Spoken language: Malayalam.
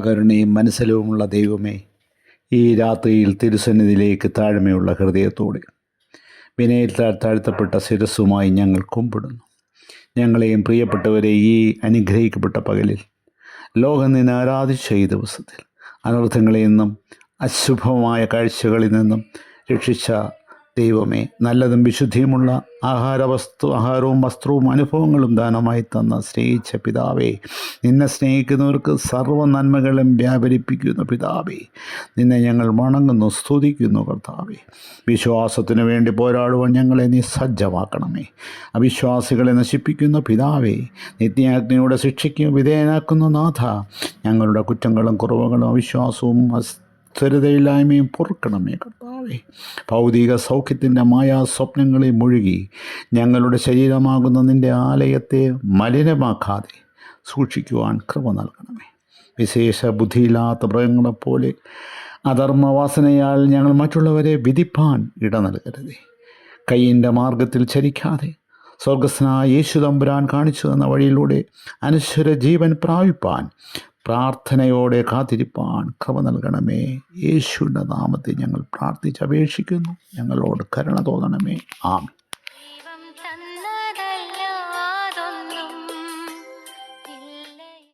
കരുണയും മനസ്സിലുമുള്ള ദൈവമേ, ഈ രാത്രിയിൽ തിരുസന്നിധിയിലേക്ക് താഴ്മയുള്ള ഹൃദയത്തോടെ വിനയത്താൽ താഴ്ത്തപ്പെട്ട ശിരസ്സുമായി ഞങ്ങൾ കുമ്പിടുന്നു. ഞങ്ങളെയും പ്രിയപ്പെട്ടവരെ ഈ അനുഗ്രഹിക്കപ്പെട്ട പകലിൽ ലോകം നിന്നെ ആരാധിച്ച ഈ ദിവസത്തിൽ അനർത്ഥങ്ങളിൽ നിന്നും അശുഭമായ കാഴ്ചകളിൽ നിന്നും രക്ഷിച്ച ദൈവമേ, നല്ലതും വിശുദ്ധിയുമുള്ള ആഹാരവും വസ്ത്രവും അനുഭവങ്ങളും ദാനമായി തന്ന സ്നേഹിച്ച പിതാവേ, നിന്നെ സ്നേഹിക്കുന്നവർക്ക് സർവ്വ നന്മകളും വ്യാപരിപ്പിക്കുന്ന പിതാവേ, നിന്നെ ഞങ്ങൾ വണങ്ങുന്നു, സ്തുതിക്കുന്നു. കർത്താവേ, വിശ്വാസത്തിനു വേണ്ടി പോരാടുവാൻ ഞങ്ങളെ നീ സജ്ജമാക്കണമേ. അവിശ്വാസികളെ നശിപ്പിക്കുന്ന പിതാവേ, നിത്യാഗ്നിയുടെ ശിക്ഷയ്ക്ക് വിധേയനാക്കുന്ന നാഥ, ഞങ്ങളുടെ കുറ്റങ്ങളും കുറവുകളും അവിശ്വാസവും സ്ഥിരതയില്ലായ്മയും പൊറുക്കണമേ. കർത്താവേ, ഭൗതിക സൗഖ്യത്തിൻ്റെ മായാ സ്വപ്നങ്ങളിൽ മുഴുകി ഞങ്ങളുടെ ശരീരമാകുന്ന നിൻ്റെ ആലയത്തെ മലിനമാക്കാതെ സൂക്ഷിക്കുവാൻ കൃപ നൽകണമേ. വിശേഷ ബുദ്ധിയില്ലാത്ത മൃഗങ്ങളെപ്പോലെ അധർമ്മവാസനയാൽ ഞങ്ങൾ മറ്റുള്ളവരെ വിധിപ്പാൻ ഇട നൽകരുതേ. കയ്യിൻ്റെ മാർഗത്തിൽ ചരിക്കാതെ സ്വർഗസ്നായ യേശു തമ്പുരാൻ കാണിച്ചു തന്ന വഴിയിലൂടെ അനശ്വര ജീവൻ പ്രാപിപ്പാൻ പ്രാർത്ഥനയോടെ കാത്തിരിപ്പാൻ കൃപ നൽകണമേ. യേശുവിൻ്റെ നാമത്തിൽ ഞങ്ങൾ പ്രാർത്ഥിച്ചപേക്ഷിക്കുന്നു. ഞങ്ങളോട് കരുണ തോന്നണമേ. ആമേൻ.